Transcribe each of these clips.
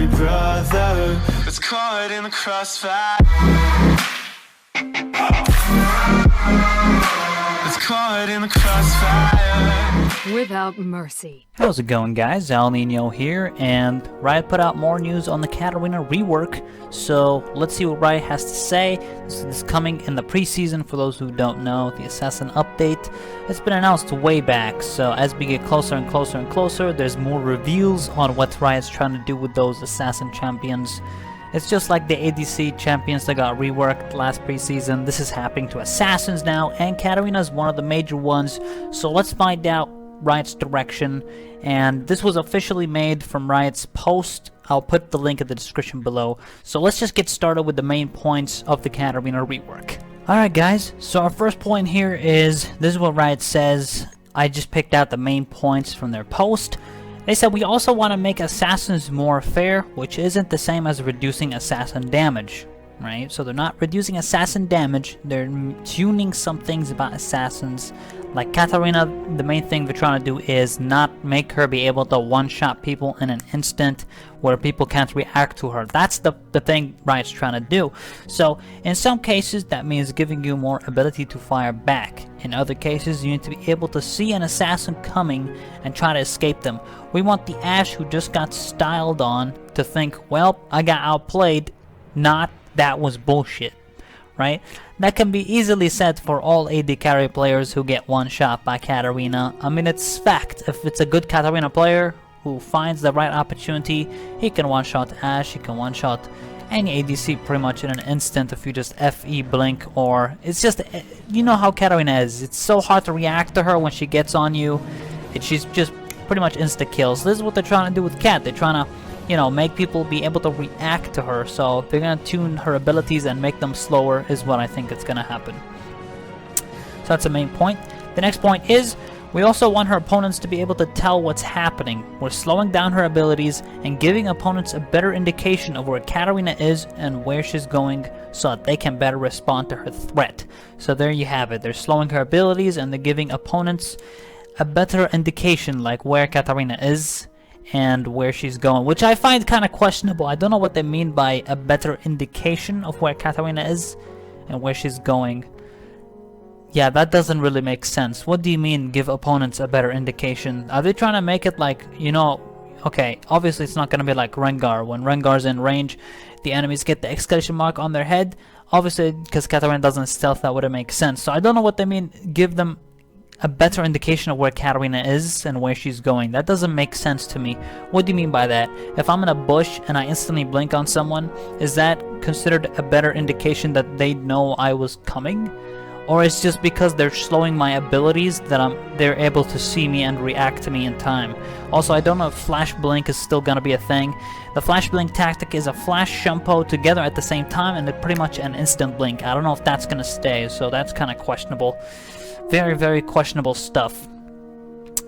every brother that's caught in the crossfire. That's caught in the crossfire. Without mercy. How's it going, guys? Alninio here, and Riot put out more news on the Katarina rework, so let's see what Riot has to say. This is coming in the preseason. For those who don't know, the Assassin update, it's been announced way back, so as we get closer and closer and closer, there's more reveals on what Riot's trying to do with those Assassin champions. It's just like the ADC champions that got reworked last preseason. This is happening to Assassins now, and Katarina is one of the major ones. So let's find out Riot's direction. And this was officially made from Riot's post. I'll put the link in the description below. So let's just get started with the main points of the Katarina rework. Alright guys, so our first point here is, this is what Riot says. I just picked out the main points from their post. They said, we also want to make Assassins more fair, which isn't the same as reducing Assassin damage, right? So they're not reducing Assassin damage, they're tuning some things about Assassins. Like Katarina, the main thing they're trying to do is not make her be able to one-shot people in an instant where people can't react to her. That's the thing Riot's trying to do. So in some cases that means giving you more ability to fire back. In other cases you need to be able to see an assassin coming and try to escape them. We want the Ashe who just got styled on to think, well, I got outplayed, not that was bullshit. Right? That can be easily said for all AD carry players who get one shot by Katarina. I mean, it's fact. If it's a good Katarina player who finds the right opportunity, he can one shot Ashe, he can one shot any ADC pretty much in an instant if you just FE blink, or it's just, you know how Katarina is. It's so hard to react to her when she gets on you. She's just pretty much insta kills. This is what they're trying to do with Kat. They're trying to, you know, make people be able to react to her. So they're gonna tune her abilities and make them slower is what I think is gonna happen. So that's the main point. The next point is, we also want her opponents to be able to tell what's happening. We're slowing down her abilities and giving opponents a better indication of where Katarina is and where she's going so that they can better respond to her threat. So there you have it. They're slowing her abilities and they're giving opponents a better indication like where Katarina is and where she's going, which I find kind of questionable. I don't know what they mean by a better indication of where Katarina is and where she's going. Yeah, that doesn't really make sense. What do you mean give opponents a better indication? Are they trying to make it like, you know, okay, obviously it's not going to be like Rengar. When Rengar's in range, the enemies get the exclamation mark on their head. Obviously, because Katarina doesn't stealth, that wouldn't make sense. So I don't know what they mean, give them a better indication of where Katarina is and where she's going. That doesn't make sense to me. What do you mean by that? If I'm in a bush and I instantly blink on someone, is that considered a better indication that they know I was coming? Or it's just because they're slowing my abilities that they're able to see me and react to me in time? Also, I don't know if flash blink is still gonna be a thing. The flash blink tactic is a flash shampoo together at the same time and pretty much an instant blink. I don't know if that's gonna stay, so that's kind of questionable. Very, very questionable stuff.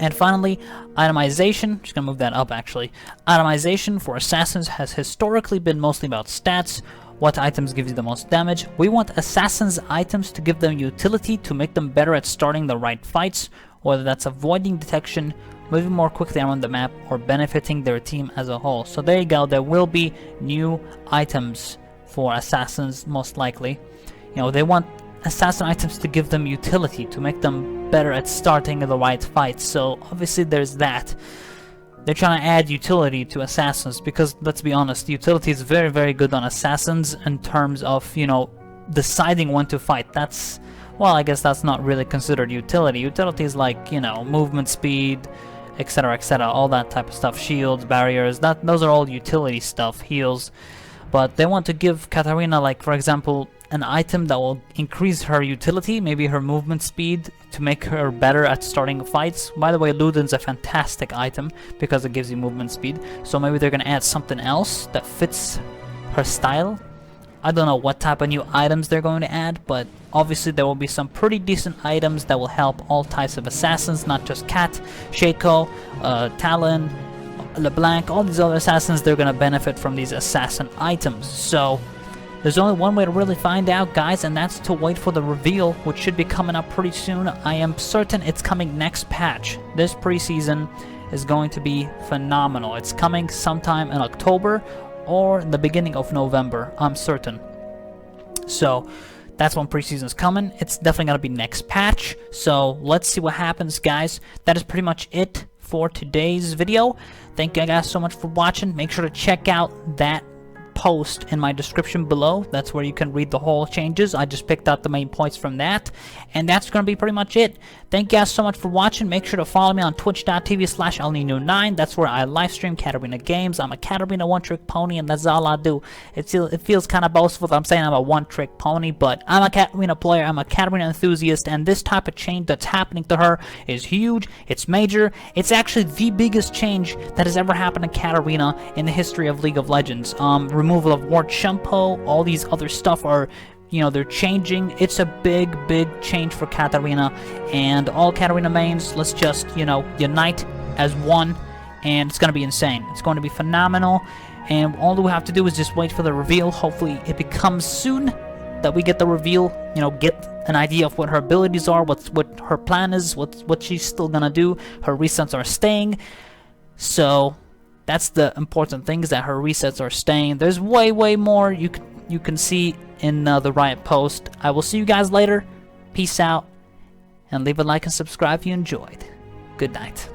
And finally, itemization. Just gonna move that up actually. Itemization for Assassins has historically been mostly about stats. What items give you the most damage? We want Assassins items to give them utility to make them better at starting the right fights, whether that's avoiding detection, moving more quickly around the map, or benefiting their team as a whole. So there you go, there will be new items for Assassins most likely. You know, they want Assassin items to give them utility, to make them better at starting the right fights. So obviously there's that. They're trying to add utility to Assassins because, let's be honest, utility is very, very good on Assassins in terms of, you know, deciding when to fight. That's, well, I guess that's not really considered utility. Utility is like, you know, movement speed, etc., all that type of stuff. Shields, barriers, those are all utility stuff, heals. But they want to give Katarina, like, for example, an item that will increase her utility, maybe her movement speed, to make her better at starting fights. By the way, Luden's a fantastic item because it gives you movement speed. So maybe they're going to add something else that fits her style. I don't know what type of new items they're going to add, but obviously there will be some pretty decent items that will help all types of Assassins, not just Kat, Shaco, Talon, LeBlanc, all these other Assassins. They're going to benefit from these Assassin items. So there's only one way to really find out, guys, and that's to wait for the reveal, which should be coming up pretty soon. I am certain it's coming next patch. This preseason, is going to be phenomenal. It's coming sometime in October or the beginning of November, I'm certain. So that's when preseason's coming. It's definitely going to be next patch. So let's see what happens, guys. That is pretty much it for today's video. Thank you guys so much for watching. Make sure to check out that post in my description below. That's where you can read the whole changes. I just picked out the main points from that, and that's going to be pretty much it. Thank you guys so much for watching. Make sure to follow me on twitch.tv/Alninio9. That's where I live stream Katarina games. I'm a Katarina one-trick pony, and that's all I do. It feels kind of boastful that I'm saying I'm a one-trick pony, but I'm a Katarina player. I'm a Katarina enthusiast, and this type of change that's happening to her is huge. It's major. It's actually the biggest change that has ever happened to Katarina in the history of League of Legends. Removal of Ward Shumpo, all these other stuff are, you know, they're changing. It's a big change for Katarina, and all Katarina mains, let's just, you know, unite as one, and it's going to be insane. It's going to be phenomenal, and all we have to do is just wait for the reveal. Hopefully it becomes soon that we get the reveal, you know, get an idea of what her abilities are, what her plan is, what she's still going to do. Her resets are staying, so that's the important thing, is that her resets are staying. There's way more you can see in the Riot post. I will see you guys later. Peace out, and leave a like and subscribe if you enjoyed. Good night.